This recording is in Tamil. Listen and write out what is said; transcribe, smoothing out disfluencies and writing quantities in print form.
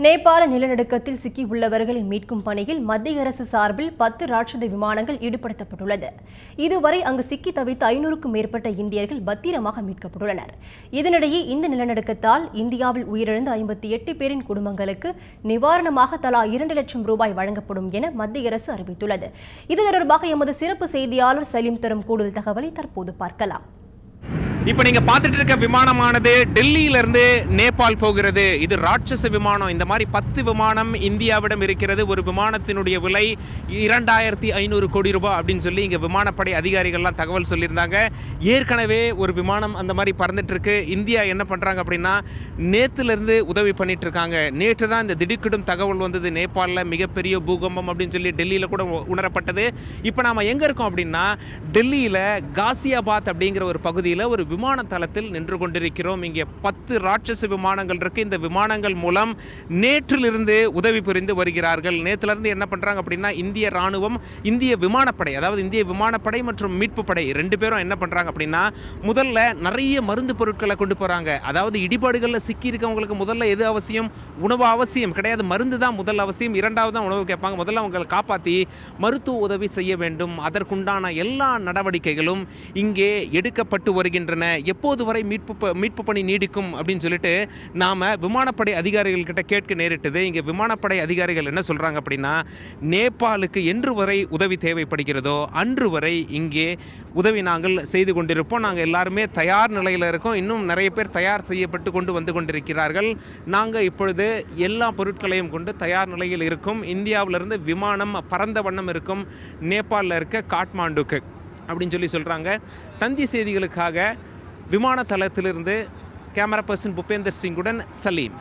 நேபாள நிலநடுக்கத்தில் சிக்கியுள்ளவர்களை மீட்கும் பணியில் மத்திய அரசு சார்பில் 10 ராட்சத விமானங்கள் ஈடுபடுத்தப்பட்டுள்ளது. இதுவரை அங்கு சிக்கி தவித்த 500க்கும் மேற்பட்ட இந்தியர்கள் பத்திரமாக மீட்கப்பட்டுள்ளனர். இதனிடையே இந்த நிலநடுக்கத்தால் இந்தியாவில் உயிரிழந்த 58 பேரின் குடும்பங்களுக்கு நிவாரணமாக தலா 2 லட்சம் ரூபாய் வழங்கப்படும் என மத்திய அரசு அறிவித்துள்ளது. இது தொடர்பாக எமது சிறப்பு செய்தியாளர் சலீம் தரும் கூடுதல் தகவலை தற்போது பார்க்கலாம். இப்போ நீங்க பார்த்துட்டு இருக்க விமானமானது டெல்லியிலிருந்து நேபாள் போகிறது. இது ராட்சச விமானம். இந்த மாதிரி 10 விமானம் இந்தியாவிடம் இருக்கிறது. ஒரு விமானத்தினுடைய விலை 2500 கோடி ரூபாய் அப்படின்னு சொல்லி இங்க விமானப்படை அதிகாரிகள்லாம் தகவல் சொல்லியிருந்தாங்க. ஏற்கனவே ஒரு விமானம் அந்த மாதிரி பறந்துட்டு இருக்கு. இந்தியா என்ன பண்றாங்க அப்படின்னா நேத்திலிருந்து உதவி பண்ணிட்டு இருக்காங்க. நேற்று தான் இந்த திடுக்கிடும் தகவல் வந்தது. நேபாளில் மிகப்பெரிய பூகம்பம் அப்படின்னு சொல்லி டெல்லியில் கூட உணரப்பட்டது. இப்போ நாம எங்க இருக்கோம் அப்படின்னா டெல்லியில் காசியாபாத் அப்படிங்கிற ஒரு பகுதியில் ஒரு விமான தளத்தில் நின்று கொண்டிருக்கிறோம். இங்கே 10 ராட்சச விமானங்கள் இருக்கு. இந்த விமானங்கள் மூலம் நேற்றிலிருந்து உதவி புரிந்து வருகிறார்கள். நேற்றிலிருந்து என்ன பண்றாங்க அப்படின்னா இந்திய ராணுவம், இந்திய விமானப்படை, அதாவது இந்திய விமானப்படை மற்றும் மீட்பு படை 2 பேரும் என்ன பண்றாங்க அப்படின்னா முதல்ல நிறைய மருந்து பொருட்களை கொண்டு போறாங்க. அதாவது இடிபாடுகளில் சிக்கி இருக்கவங்களுக்கு முதல்ல எது அவசியம்? உணவு அவசியம் கிடையாது, மருந்து தான் முதல் அவசியம். இரண்டாவது தான் உணவு கேட்பாங்க. முதல்ல அவங்களை காப்பாற்றி மருத்துவ உதவி செய்ய வேண்டும். அதற்குண்டான எல்லா நடவடிக்கைகளும் இங்கே எடுக்கப்பட்டு வருகின்றன. எப்போது வரை மீட்பு பணி நீடிக்கும் அப்படின்னு சொல்லிட்டு நாம விமானப்படை அதிகாரிகள் கிட்ட கேட்க நேரிட்டது. இங்க விமானப்படை அதிகாரிகள் என்ன சொல்றாங்க அப்படின்னா நேபாளுக்கு என்று வரை உதவி தேவைப்படுகிறதோ அன்று வரை இங்கே உதவி நாங்கள் செய்து கொண்டிருப்போம். நாங்கள் எல்லாருமே தயார் நிலையில் இருக்கோம். இன்னும் நிறைய பேர் தயார் செய்யப்பட்டு வந்து கொண்டிருக்கிறார்கள். நாங்கள் இப்பொழுது எல்லா பொருட்களையும் கொண்டு தயார் நிலையில் இருக்கும். இந்தியாவிலிருந்து விமானம் பறந்த வண்ணம் இருக்கும் நேபாளில் இருக்க காட்மாண்டுக்கு அப்படின்னு சொல்லி சொல்கிறாங்க. தந்தி செய்திகளுக்காக விமான தளத்திலிருந்து கேமரா பர்சன் புபேந்தர் சிங்குடன் சலீம்.